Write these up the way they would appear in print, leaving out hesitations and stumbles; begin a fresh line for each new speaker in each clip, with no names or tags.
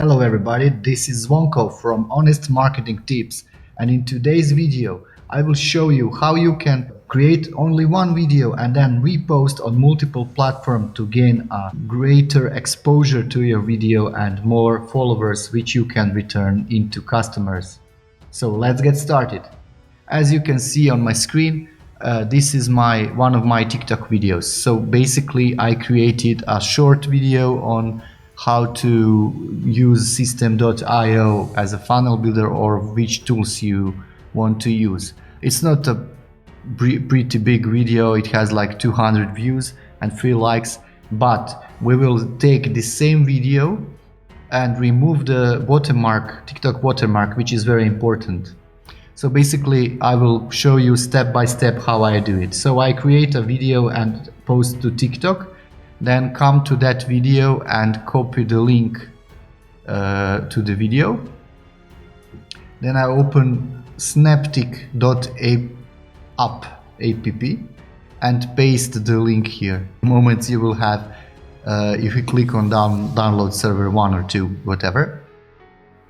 Hello everybody, this is Zvonko from Honest Marketing Tips, and in today's video I will show you how you can create only one video and then repost on multiple platforms to gain a greater exposure to your video and more followers which you can return into customers. So let's get started. As you can see on my screen, this is one of my TikTok videos. So basically I created a short video on how to use system.io as a funnel builder or which tools you want to use. It's not a pretty big video, it has like 200 views and 3 likes, but we will take the same video and remove the watermark, TikTok watermark, which is very important. So basically I will show you step by step how I do it. So I create a video and post to TikTok, then come to that video and copy the link to the video. Then I open snaptic.app and paste the link here. The moment you will have, if you click on download server 1 or 2, whatever.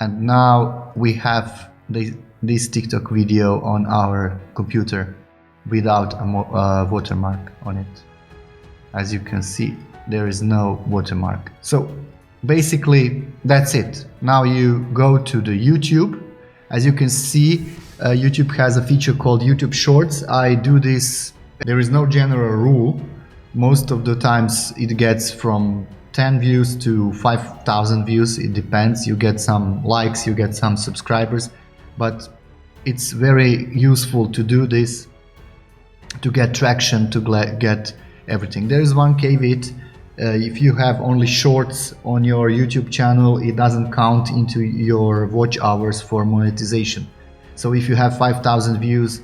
And now we have this TikTok video on our computer without a watermark on it. As you can see, there is no watermark. So basically that's it. Now you go to the YouTube. As you can see, YouTube has a feature called YouTube Shorts. I do this, there is no general rule. Most of the times it gets from 10 views to 5,000 views. It depends. You get some likes, you get some subscribers, but it's very useful to do this to get traction, to get everything. There is one caveat. If you have only shorts on your YouTube channel, it doesn't count into your watch hours for monetization. So if you have 5,000 views,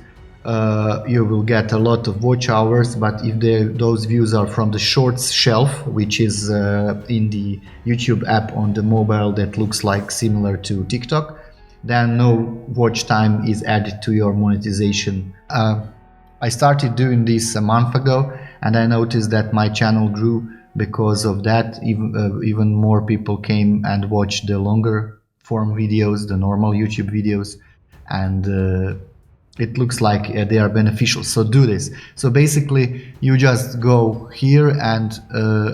you will get a lot of watch hours, but if those views are from the shorts shelf, which is in the YouTube app on the mobile that looks like similar to TikTok, then no watch time is added to your monetization. I started doing this a month ago and I noticed that my channel grew because of that. Even more people came and watched the longer form videos, the normal YouTube videos, and it looks like they are beneficial. So do this. So basically you just go here and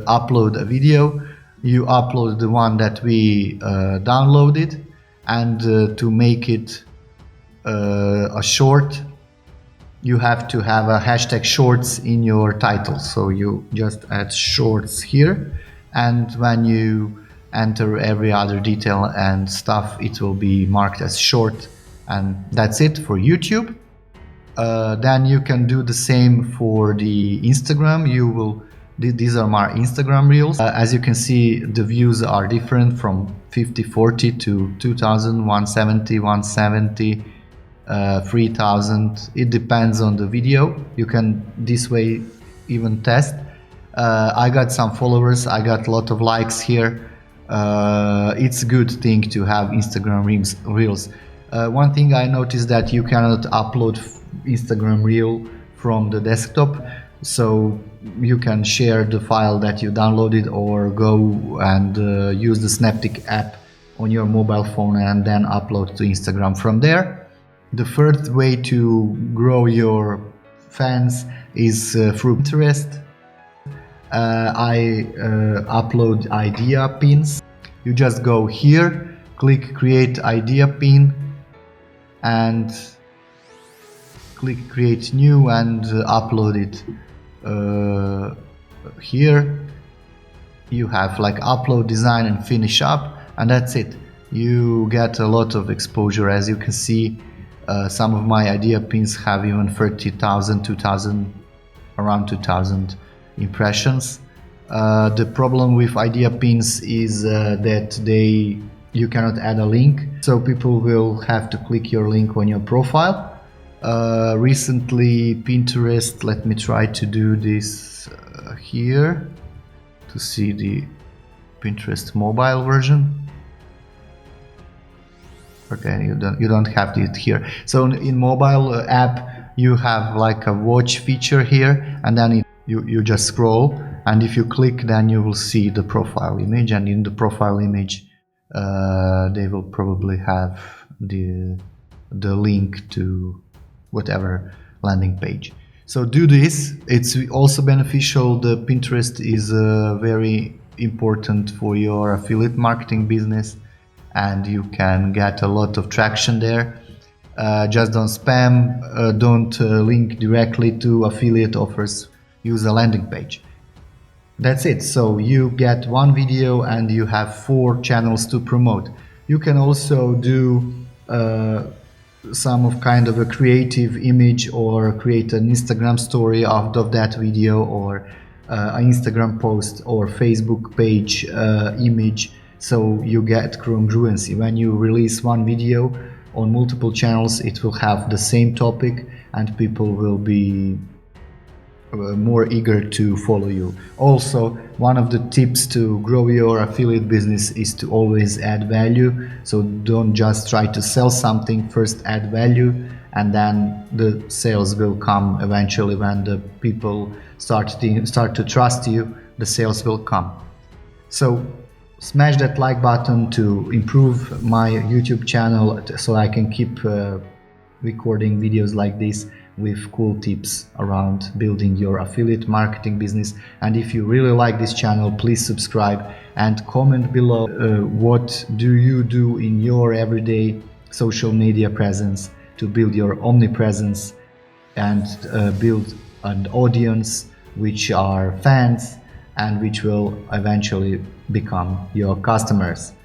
upload a video. You upload the one that we downloaded, and to make it a short, you have to have a hashtag shorts in your title. So you just add shorts here, and when you enter every other detail and stuff, it will be marked as short, and that's it for YouTube. Then you can do the same for the Instagram. These are my Instagram reels. As you can see, the views are different from 50, 40 to 2,000, 170, 170, 3,000. It depends on the video. You can this way even test. I got some followers, I got a lot of likes here. It's a good thing to have Instagram reels. One thing I noticed that you cannot upload Instagram reel from the desktop, so you can share the file that you downloaded or go and use the Snaptic app on your mobile phone and then upload to Instagram from there. The third way to grow your fans is through Pinterest. I upload idea pins. You just go here, click create idea pin and click create new and upload it. Here you have like upload, design and finish up, and that's it. You get a lot of exposure. As you can see, some of my idea pins have even 30,000, 2,000, around 2,000 impressions. The problem with idea pins is that you cannot add a link, so people will have to click your link on your profile. Recently Pinterest, let me try to do this here to see the Pinterest mobile version. Okay, you don't have it here. So in mobile app you have like a watch feature here, and then you just scroll, and if you click then you will see the profile image, and in the profile image they will probably have the link to whatever landing page. So do this. It's also beneficial. The Pinterest is very important for your affiliate marketing business, and you can get a lot of traction there. Just don't spam, don't link directly to affiliate offers, use a landing page. That's it. So you get one video and you have 4 channels to promote. You can also do some of kind of a creative image or create an Instagram story out of that video, or an Instagram post or Facebook page image, so you get congruency. When you release one video on multiple channels, it will have the same topic and people will be more eager to follow you. Also, one of the tips to grow your affiliate business is to always add value. So don't just try to sell something, first add value, and then the sales will come eventually. When the people start to trust you, the sales will come. So smash that like button to improve my YouTube channel so I can keep recording videos like this with cool tips around building your affiliate marketing business. And if you really like this channel, please subscribe and comment below what do you do in your everyday social media presence to build your omnipresence and build an audience which are fans and which will eventually become your customers.